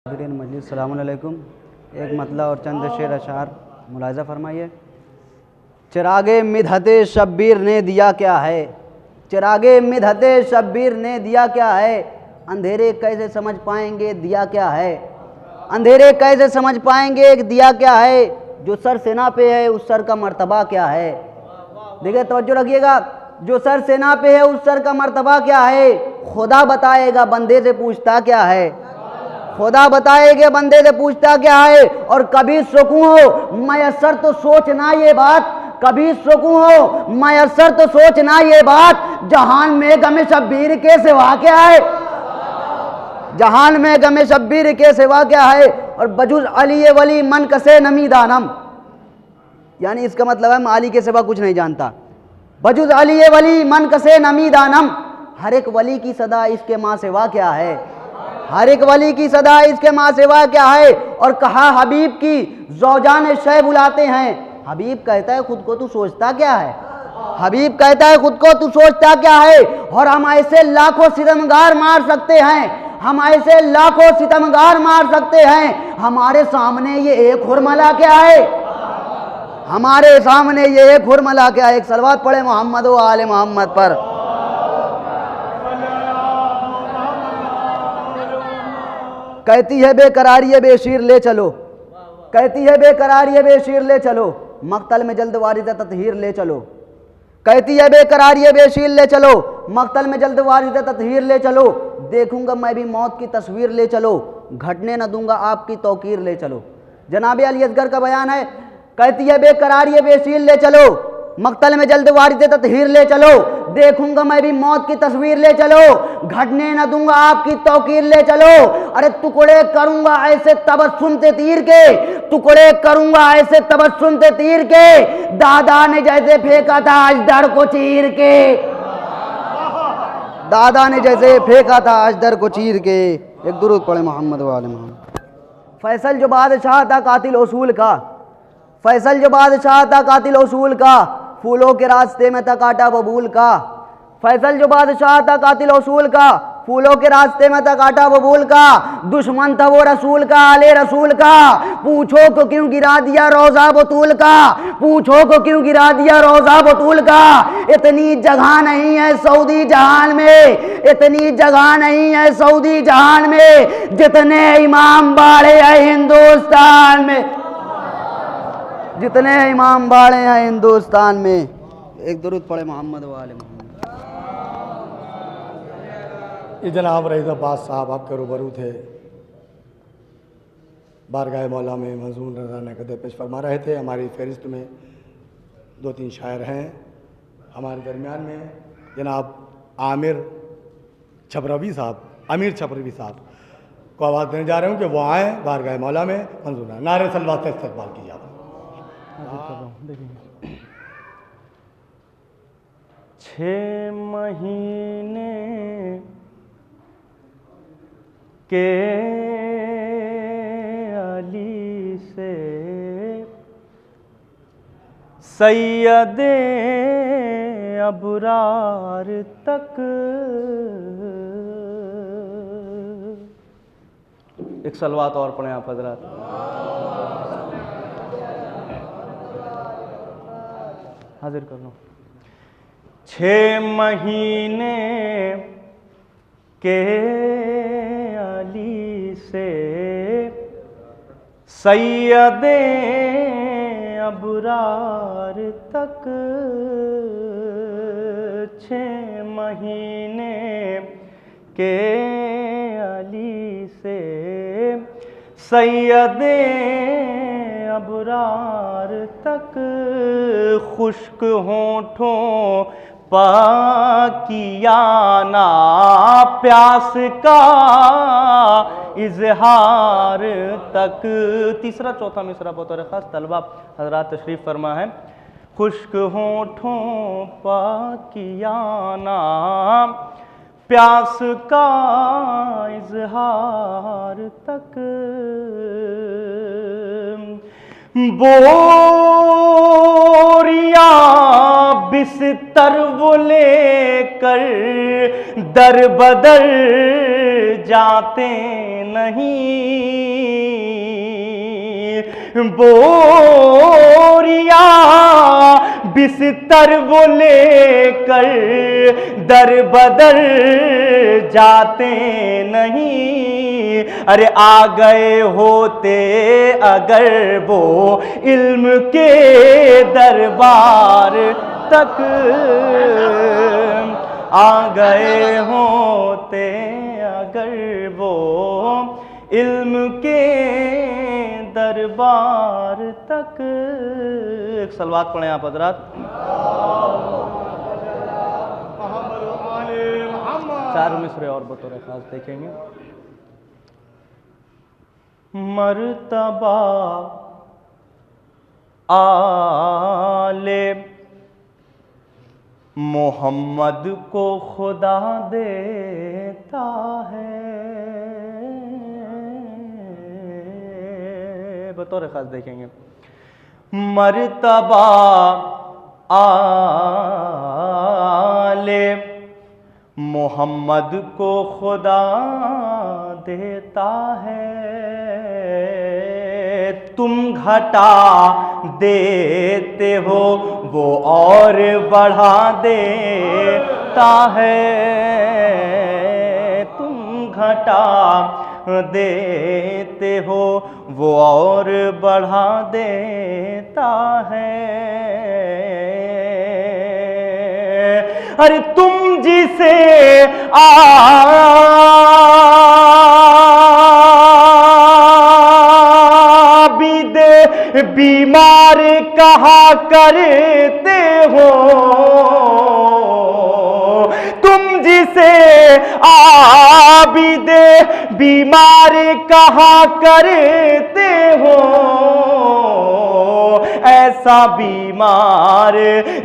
मजलिस सलाम अलैकुम। एक मतला और चंद शेर अशार मुलाज़ा फरमाइए। चिरागे मिदहते शब्बीर ने दिया क्या है, चिरागे मिदहते शब्बीर ने दिया क्या है, अंधेरे कैसे समझ पाएंगे दिया क्या है, अंधेरे कैसे समझ पाएंगे दिया क्या है, जो सर सेना पे है उस सर का मर्तबा क्या है। देखिए तवज्जो रखिएगा, जो सर सेना पे है उस सर का मर्तबा क्या है, खुदा बताएगा बंदे से पूछता क्या है, खुदा बताएगा बंदे से पूछता क्या है। और कभी सुकून हो मयसर तो सोचना ये बात, कभी सुकून हो मयसर तो सोचना ये बात, जहान में गम शब्बीर के सिवा क्या है, जहान में गम शब्बीर के सिवा क्या है। और बजुज अली वली मन कसे नमी दानम, यानी इसका मतलब है मैं अली के सिवा कुछ नहीं जानता। बजुज अली वली मन कसे नमी दानम, हर एक वली की सदा इसके माँ सिवा क्या है, हर एक वली की सदा इसके माँ सिवा क्या है। और कहा हबीब की ज़ौजान शय बुलाते हैं, हबीब कहता है खुद को तू सोचता क्या है, हबीब कहता है खुद को तू सोचता क्या है। और हम ऐसे लाखों सितमगार मार सकते हैं, हम ऐसे लाखों सितमगार मार सकते हैं, हमारे सामने ये एक हुरमला क्या है, हमारे सामने ये एक हुरमला क्या है। एक सलवात पढ़े मोहम्मद व आले मोहम्मद पर। कहती है बेकरारी बेशीर ले चलो, कहती है बेकरारी बेशीर ले चलो, मक्तल में जल्द वारिद ततहीर ले चलो, कहती है बेकरारी बेशीर ले चलो, मक्तल में जल्द वारिद ततहीर ले चलो, देखूंगा मैं भी मौत की तस्वीर ले चलो, घटने न दूंगा आपकी तौकीर ले चलो। जनाब अली असगर का बयान है, कहती है बेकरारी बेशीर ले चलो, मक्तल में जल्द वारिद ततहीर ले चलो, देखूंगा मैं भी मौत की तस्वीर ले चलो, घटने न दूंगा आपकी तौकीर ले चलो। अरे टुकड़े करूंगा ऐसे तबस्सुम से तीर के, टुकड़े करूंगा ऐसे तबस्सुम से तीर के, दादा ने जैसे फेंका था अजदर को चीर के, दादा ने जैसे फेंका था अजदर को चीर के। एक दुरूद पढ़े मोहम्मद वाले मोहम्मद। फैसल जो बादशाह था कातिल उसूल का, फैसल जो बादशाह था कातिल उसूल का, फूलों के रास्ते में था काटा बबूल का, फैसल जो बादशाह था कातिल उसूल का, फूलों के रास्ते में था काटा बबूल का, दुश्मन था वो रसूल का आले रसूल का, पूछो को क्यों गिरा दिया रोजा बतूल का, पूछो को क्यों गिरा दिया रोजा बतूल का। इतनी जगह नहीं है सऊदी जहान में, इतनी जगह नहीं है सऊदी जहान में, जितने इमाम बाड़े हैं हिंदुस्तान में, जितने इमाम बाड़े हैं हिंदुस्तान में। एक दुरूद पढ़े मोहम्मद वाले मोहम्मद। ये जनाब रईस अब्बास साहब आपके रूबरू थे, बारगाह मौला में मज़मून रज़ाना कदर पेश फरमा रहे थे। हमारी फहरिस्त में 2-3 शायर हैं हमारे दरमियान में। जनाब आमिर छपरवी साहब, अमीर छपरवी साहब को आवाज़ देने जा रहे हूँ कि वो आएँ बारगाह मौला में मंजूर नारे सलवात से इस्तकबाल कीजिए। 6 महीने के अली से सैयदे अबरार तक, एक सलवात और पढ़ें आप हजरात। हाजिर कर लो। 6 महीने के अली से सैयदे अबरार तक, 6 महीने के अली से सैयदे अबरार तक, खुश्क होठों पाकियाना प्यास का इजहार तक। तीसरा चौथा मिसरा बतौर ख़ास तलबा हजरात तशरीफ़ फरमा है। खुश्क होठों पाकियाना प्यास का इजहार तक, बोरिया बिस्तर वो लेकर दर बदर जाते नहीं, बोरिया बिस्तर वो लेकर दर बदर जाते नहीं। अरे आ गए होते अगर वो इल्म के दरबार तक, आ गए होते अगर वो इल्म के दरबार तक। एक सलवात पढ़ें आप हजरात। चार मिसरे और बतौर खास देखेंगे। मर्तबा आले मोहम्मद को खुदा देता है, बतौर खास देखेंगे। मर्तबा आले मोहम्मद को खुदा देता है, तुम घटा देते हो वो और बढ़ा देता है, तुम घटा देते हो वो और बढ़ा देता है। अरे तुम जिसे आबिदे बीमार कहा करते हो, तुम जिसे आबिदे बीमार कहा करते हो, ऐसा बीमार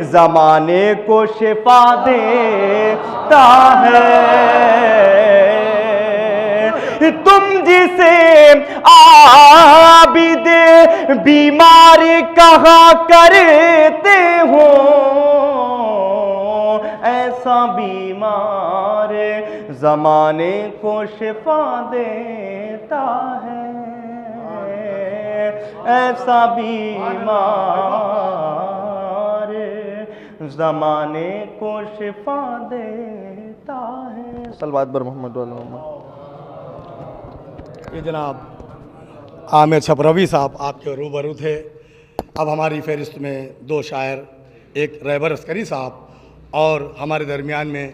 जमाने को शिफा देता है। तुम जिसे आबिदे बीमार कहा करते हो, ऐसा बीमार जमाने को शिफा देता है, ऐसा बीमार जमाने को शिफा देता है। सलवात बर मोहम्मद वाले मोहम्मद। ये जनाब आमिर छपरवी साहब आपके रूबरू थे। अब हमारी फहरिस्त में दो शायर, एक रहबर अस्करी साहब और हमारे दरमियान में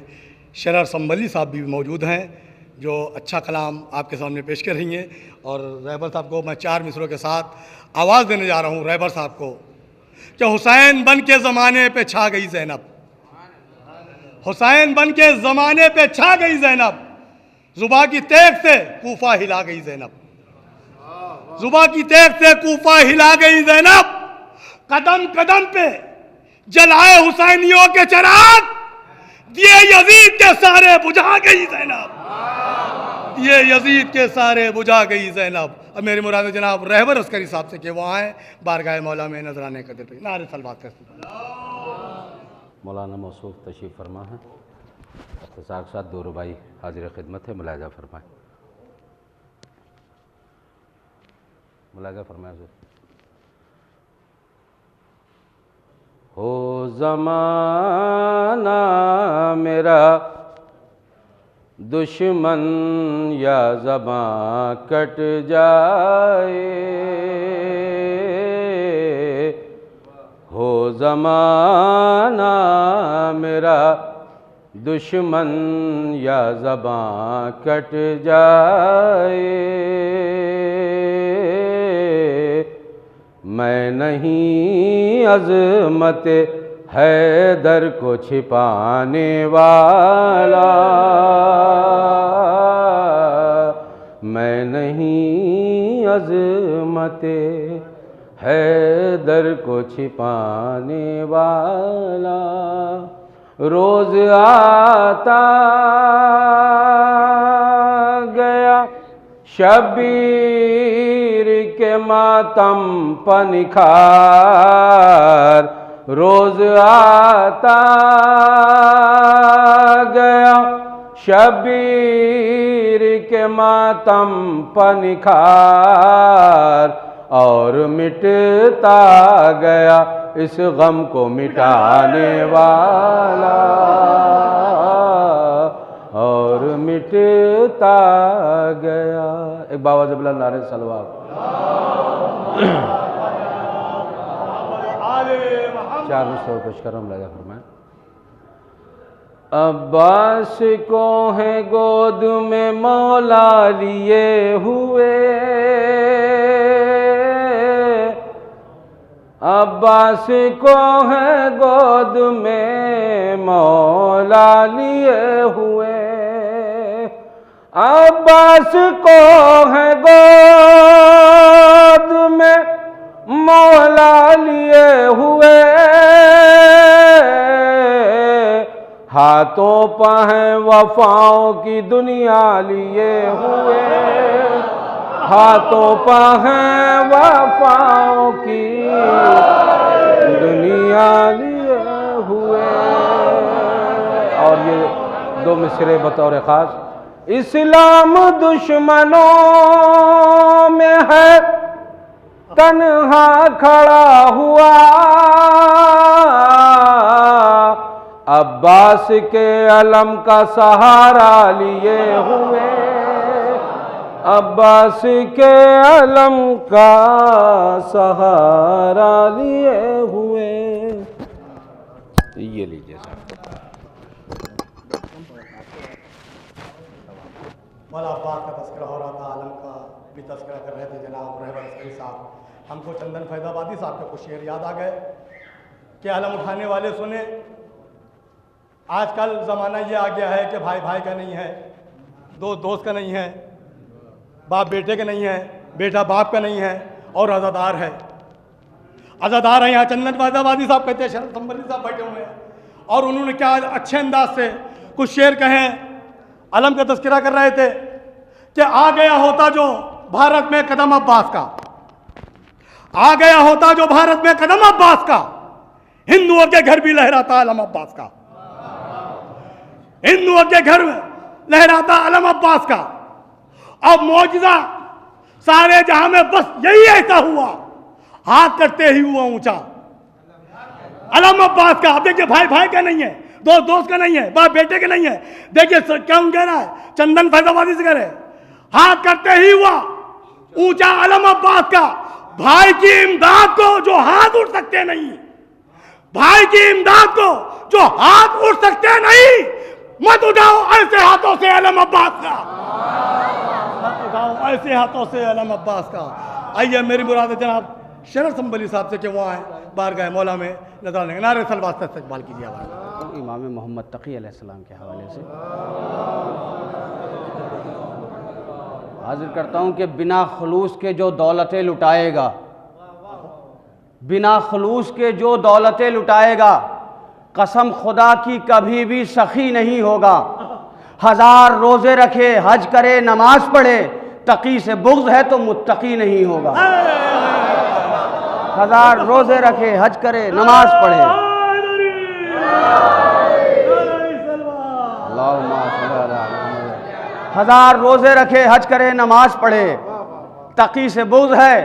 शरर संबली साहब भी मौजूद हैं, जो अच्छा कलाम आपके सामने पेश करेंगे। और रहबर साहब को मैं चार मिसरों के साथ आवाज़ देने जा रहा हूँ रहबर साहब को। कि हुसैन बन के ज़माने पे छा गई ज़ैनब, हुसैन बन के ज़माने पे छा गई ज़ैनब, जुबा की तेग से कूफा हिला गई ज़ैनब, जुबा की तेग से कूफा हिला गई ज़ैनब, कदम कदम पे जलाए हुसैनियों के चिराग, दिए यजीद के सारे बुझा गई ज़ैनब, दिए यजीद के सारे बुझा गई ज़ैनब। अब मेरी मुराद जनाब रहबर अस्करी साहब से कि वो आए बारगाह मौला में नजराने कदर पे नारे सलवात करते। मौलाना मौसूफ तशरीफ़ फरमा है, तो साथ साथ दो रुबाई हाजिर खिदमत है, मुलाजा फरमाएँ, मुलाजा फरमाएँ। हो ज़माना मेरा दुश्मन या ज़बां कट जाए, हो ज़माना मेरा दुश्मन या ज़बां कट जाए, मैं नहीं अज़मत हैदर को छिपाने वाला, मैं नहीं अज़मत हैदर को छिपाने वाला, रोज़ आता गया शबीर के मातम पनिखार रोज आता गया, शबीर के मातम पनिखार और मिटता गया इस गम को मिटाने वाला, और मिटता गया। एक बाबा जबला नारे सलवार। चार मिसरों पेश करो मुलाजा फरमाएं। अब्बास को है गोद में मौला लिए हुए, अब्बास को है गोद में मौला लिए हुए, अब्बास को है गोद में मौला लिए हुए, हाथों पर है वफाओं की दुनिया लिए हुए, हाथों पर है वफाओं की दुनिया लिए हुए। और ये दो मिसरे बतौर खास। इस्लाम दुश्मनों में है तन्हा खड़ा हुआ, अब्बास के अलम का सहारा लिए हुए, अब्बास के अलम का सहारा लिए हुए। ये लीजिए साहब। मौला अब्बास का तस्करा हो रहा था, आलम का भी तस्करा कर रहे थे जनाब रहबर असगरी साहब। हमको चंदन फैजाबादी साहब के कुछ शेर याद आ गए कि आलम उठाने वाले सुने। आजकल ज़माना ये आ गया है कि भाई भाई का नहीं है, दोस्त दोस्त का नहीं है, बाप बेटे के नहीं है, बेटा बाप का नहीं है, और अज़ादार है। अज़ादार है यहाँ चंदन फैजाबादी साहब कहते हैं, शरद संबली साहब बैठे हुए हैं, और उन्होंने क्या अच्छे अंदाज से कुछ शेर कहे, अलम का तस्करा कर रहे थे कि आ गया होता जो भारत में कदम अब्बास का, आ गया होता जो भारत में कदम अब्बास का, हिंदुओं के घर भी लहराता अलम अब्बास का, हिंदुओं के घर में लहराता अलम अब्बास का। अब मौजज़ा सारे जहां में बस यही ऐसा हुआ, हाथ करते ही हुआ ऊंचा अलम अब्बास का। अब देखिए भाई भाई का नहीं है, दोस्त दोस्त का नहीं है, बाप बेटे के नहीं है। देखिए क्या कह रहा है, चंदन फैजाबादी से कह रहे, हाथ करते ही हुआ ऊंचा अलम अब्बास का। भाई की इमदाद को जो हाथ उठ सकते नहीं, भाई की इमदाद को जो हाथ उठ सकते नहीं, मत उठाओ ऐसे हाथों से अलम अब्बास का, मत उठाओ ऐसे हाथों से अलम अब्बास का। आइए मेरी मुराद जनाब शरद संबली साहब से कि वो आए बारगाह मौला में नजर नारे सलवात से इस्तकबाल कीजिए। इमाम मोहम्मद तकी अलैहिस्सलाम के हवाले से हाजिर करता हूँ कि बिना खलूस के जो दौलतें लुटाएगा, बिना खलूस के जो दौलतें लुटाएगा, कसम खुदा की कभी भी सखी नहीं होगा। 1000 रोज़े रखे, हज करे, नमाज पढ़े, तकी से बुग़्ज़ है तो मुत्तकी नहीं होगा। 1000 रोज़े रखे, हज करे, नमाज पढ़े, 1000 रोज़े रखे, हज करे, नमाज पढ़े, तकी से बुग़्ज़ है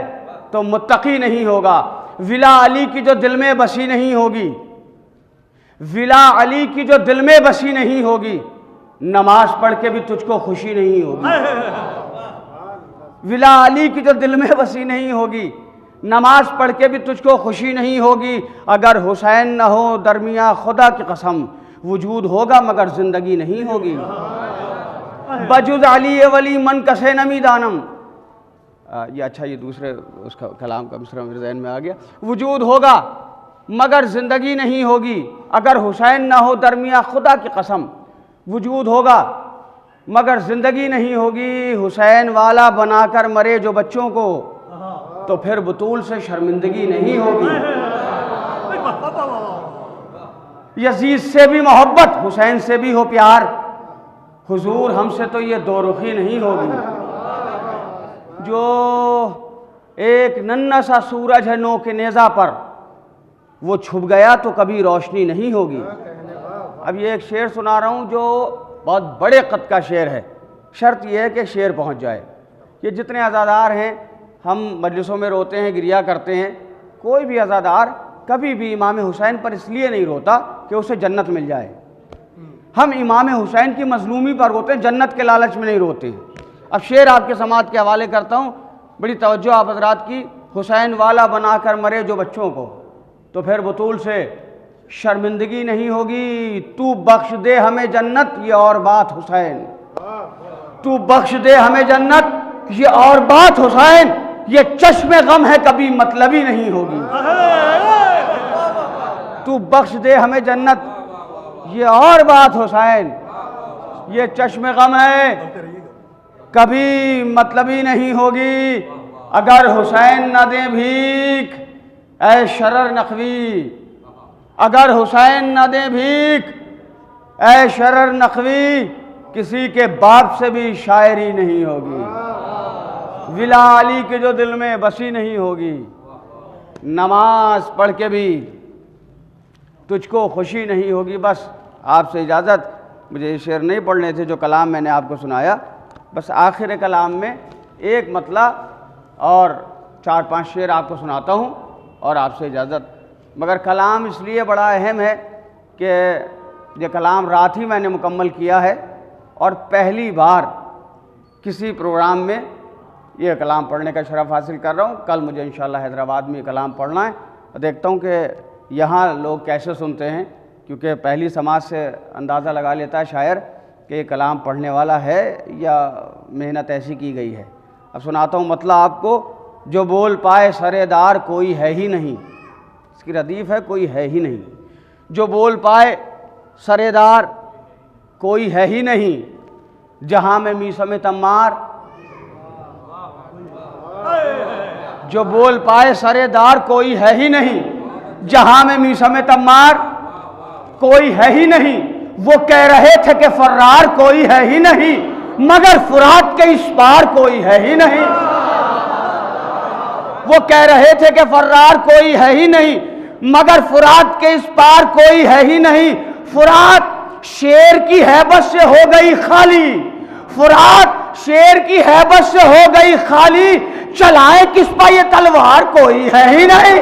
तो मुत्तकी नहीं होगा। विला अली की जो दिल में बसी नहीं होगी, विला अली की जो दिल में बसी नहीं होगी, नमाज पढ़ के भी तुझको खुशी नहीं होगी। विला अली की जो दिल में बसी नहीं होगी, नमाज पढ़ के भी तुझको खुशी नहीं होगी। अगर हुसैन न हो दरमिया खुदा की कसम, वजूद होगा मगर ज़िंदगी नहीं होगी। बजुज़ अली वली मन कसे नमी दानम, ये अच्छा, ये दूसरे उसका कलाम का मिसरा मेरे ज़हन में आ गया। वजूद होगा मगर ज़िंदगी नहीं होगी। अगर हुसैन ना हो दरमिया खुदा की कसम, वजूद होगा मगर ज़िंदगी नहीं होगी। हुसैन वाला बनाकर मरे जो बच्चों को, तो फिर बतूल से शर्मिंदगी नहीं होगी। यजीद से भी मोहब्बत, हुसैन से भी हो प्यार, हुजूर हमसे तो ये दो रुखी नहीं होगी। जो एक नन्हा सा सूरज है नो के नेज़ा पर, वो छुप गया तो कभी रोशनी नहीं होगी। अब ये एक शेर सुना रहा हूँ जो बहुत बड़े कद का शेर है। शर्त यह है कि शेर पहुँच जाए। ये जितने अज़ादार हैं, हम मजलिसों में रोते हैं, गिरिया करते हैं, कोई भी अज़ादार कभी भी इमाम हुसैन पर इसलिए नहीं रोता कि उसे जन्नत मिल जाए। हम इमाम हुसैन की मजलूमी पर रोते हैं, जन्नत के लालच में नहीं रोते। अब शेर आपके समात के हवाले करता हूँ, बड़ी तवज्जो आप हज़रात की। हुसैन वाला बनाकर मरे जो बच्चों को, तो फिर बतूल से शर्मिंदगी नहीं होगी। तू बख्श दे हमें जन्नत, ये और बात हुसैन। तू बख्श दे हमें जन्नत, ये और बात हुसैन। ये चश्मे गम है कभी मतलबी नहीं होगी। तू बख्श दे हमें जन्नत, ये और बात हुसैन। ये चश्मे गम है कभी मतलबी नहीं होगी। अगर हुसैन न दे भीख ऐ शरर नखवी, अगर हुसैन न दे भीख ऐ शरर नखवी, किसी के बाप से भी शायरी नहीं होगी। विला अली के जो दिल में बसी नहीं होगी। नमाज पढ़ के भी तुझको खुशी नहीं होगी। बस आपसे इजाज़त, मुझे ये शेर नहीं पढ़ने थे जो कलाम मैंने आपको सुनाया। बस आखिर कलाम में एक मतला और 4-5 शेर आपको सुनाता हूँ और आपसे इजाज़त। मगर कलाम इसलिए बड़ा अहम है कि ये कलाम रात ही मैंने मुकम्मल किया है और पहली बार किसी प्रोग्राम में ये कलाम पढ़ने का शरफ़ हासिल कर रहा हूँ। कल मुझे इंशाअल्लाह हैदराबाद में ये कलाम पढ़ना है। देखता हूँ कि यहाँ लोग कैसे सुनते हैं, क्योंकि पहली समाज से अंदाज़ा लगा लेता है शायर कि ये कलाम पढ़ने वाला है या मेहनत ऐसी की गई है। अब सुनाता हूँ मतलब आपको। जो बोल पाए सरेदार कोई है ही नहीं, इसकी रदीफ़ है कोई है ही नहीं। जो बोल पाए सरेदार कोई है ही नहीं, जहाँ में मीसम तम्मार। जो बोल पाए सरेदार कोई है ही नहीं, जहाँ में मीसम तम्मार कोई है ही नहीं। वो कह रहे थे कि फर्रार कोई है ही नहीं, मगर फुरात के इस पार कोई है ही नहीं। वो कह रहे थे कि फर्रार कोई है ही नहीं, मगर फुरात के इस पार कोई है ही नहीं। फुरात शेर की हैबत से हो गई खाली, फुरात शेर की हैबत से हो गई खाली। चलाए किस पर ये तलवार कोई है ही नहीं।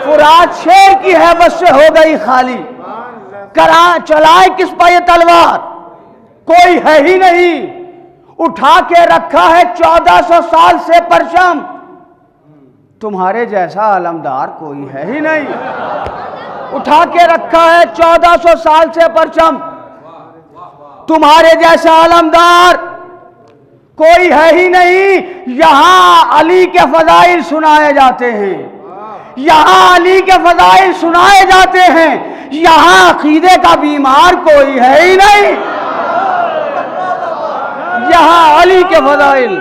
फुरात शेर की हैबत से हो गई खाली, करा चलाए किस पर ये तलवार कोई है ही नहीं। उठा के रखा है 1400 साल से परचम, तुम्हारे जैसा अलमदार कोई है ही नहीं। उठा के रखा है 1400 साल से परचम, तुम्हारे जैसा अलमदार कोई है ही नहीं। यहां अली के फजाइल सुनाए जाते हैं, यहां अली के फजाइल सुनाए जाते हैं, यहां अकीदे का बीमार कोई है ही नहीं। यहां अली के फजाइल,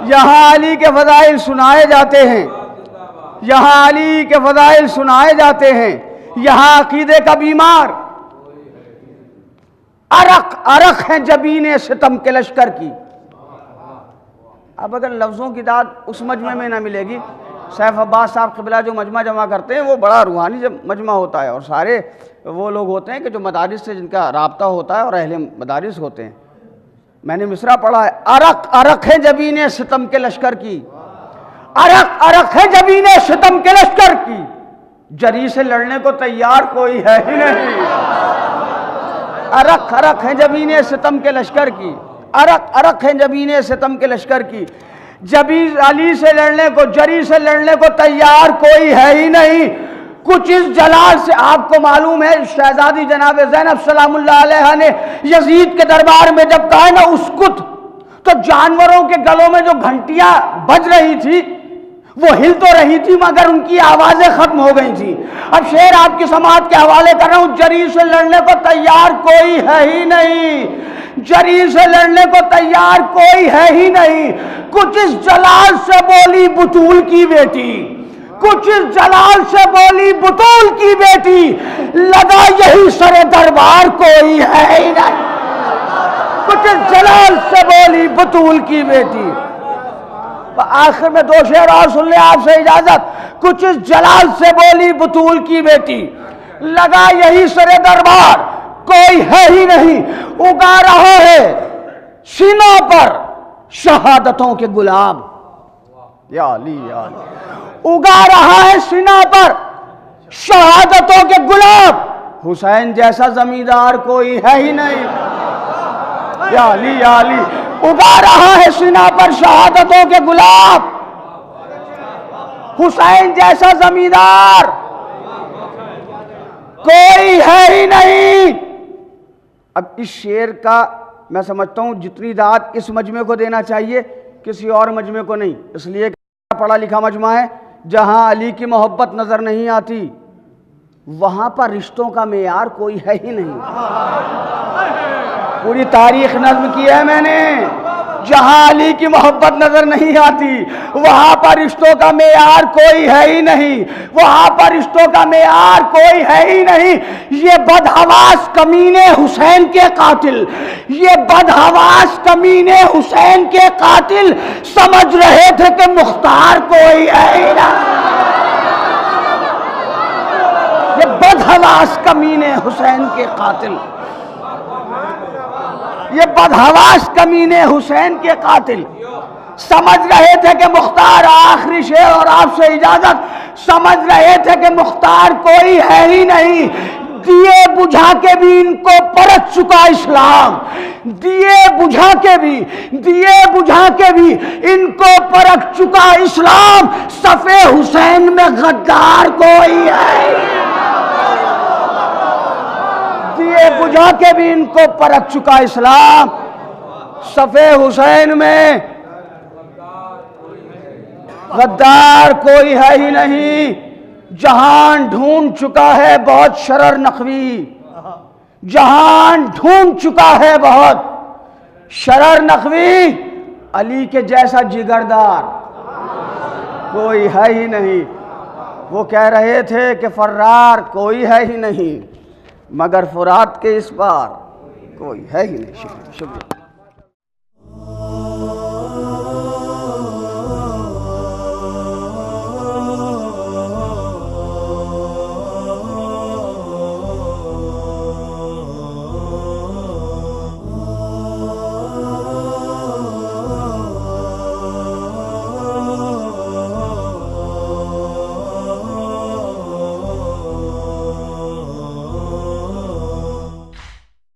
यहां अली के फजाइल सुनाए जाते हैं, यहां अली के फजाइल सुनाए जाते हैं, यहां अकीदे का बीमार। अरक अरक है जबीने सितम के लश्कर की। अब अगर लफ्ज़ों की दाद उस मजमे में ना मिलेगी, सैफ अब्बास साहब क़िबला जो मजमा जमा करते हैं वो बड़ा रूहानी जब मजमा होता है और सारे वो लोग होते हैं कि जो मदारिस से जिनका राब्ता होता है और अहले मदारिस होते हैं। मैंने मिसरा पढ़ा है, अरक अरक है जबीने सितम के लश्कर की, अरक अरक है जबीने सितम के लश्कर की, जरी से लड़ने को तैयार कोई है ही नहीं। अरक अरक है जबीने सितम के लश्कर की, अरक अरक है जबीने सितम के लश्कर की, जबी अली से लड़ने को जरी से लड़ने को तैयार कोई है ही नहीं। कुछ इस जलाल से आपको मालूम है, शहजादी जनाब ज़ैनब सलामुल्लाह अलैहा ने यजीद के दरबार में जब कहा ना उसकुत, तो जानवरों के गलों में जो घंटियां बज रही थी वो हिल तो रही थी मगर उनकी आवाजें खत्म हो गई थी। अब शेर आपकी समात के हवाले कर रहा हूं, जरी से लड़ने को तैयार कोई है ही नहीं, जरी से लड़ने को तैयार कोई है ही नहीं। कुछ इस जलाल से बोली बुतूल की बेटी, कुछ जलाल से बोली बुतूल की बेटी, लगा यही सरे दरबार कोई है ही नहीं। कुछ जलाल से बोली बुतूल की बेटी। आखिर में 2 शेर और सुन ले आपसे इजाजत। कुछ जलाल से बोली बुतूल की बेटी, लगा यही सरे दरबार कोई है ही नहीं। उगा रहा है सीनों पर शहादतों के गुलाब, या अली या अली। उगा रहा है सीना पर शहादतों के गुलाब, हुसैन जैसा जमींदार कोई है ही नहीं। या अली या अली। उगा रहा है सीना पर शहादतों के गुलाब, हुसैन जैसा जमींदार कोई है ही नहीं। अब इस शेर का मैं समझता हूं जितनी दाद इस मजमे को देना चाहिए किसी और मजमे को नहीं, इसलिए पढ़ा लिखा मजमा है। जहां अली की मोहब्बत नजर नहीं आती वहां पर रिश्तों का मेयार कोई है ही नहीं। पूरी तारीख नज्म की है मैंने। जहां अली की मोहब्बत नजर नहीं आती वहां पर रिश्तों का मेयार कोई है ही नहीं। वहां पर रिश्तों का मेयार कोई है ही नहीं। ये बदहवास कमीने हुसैन के कातिल, ये बदहवास कमीने हुसैन के कातिल समझ रहे थे कि मुख्तार कोई है ही नहीं। ये बदहवास कमीने हुसैन के कातिल, ये बदहवास कमीने हुसैन के कातिल समझ रहे थे कि मुख्तार, आखिरी शेर और आपसे इजाजत, समझ रहे थे कि मुख्तार कोई है ही नहीं। दिए बुझा के भी इनको परख चुका इस्लाम, दिए बुझा के भी इनको परख चुका इस्लाम। सफ़े हुसैन में गद्दार कोई है, दिए बुझा के भी इनको परख चुका इस्लाम। सफ़े हुसैन में गद्दार कोई है ही नहीं। जहान ढूंढ चुका है बहुत शरर नकवी, जहान ढूंढ चुका है बहुत शरर नकवी। अली के जैसा जिगरदार कोई है ही नहीं। वो कह रहे थे कि फर्रार कोई है ही नहीं, मगर फुरात के इस पार कोई है ही नहीं। शुक्रिया।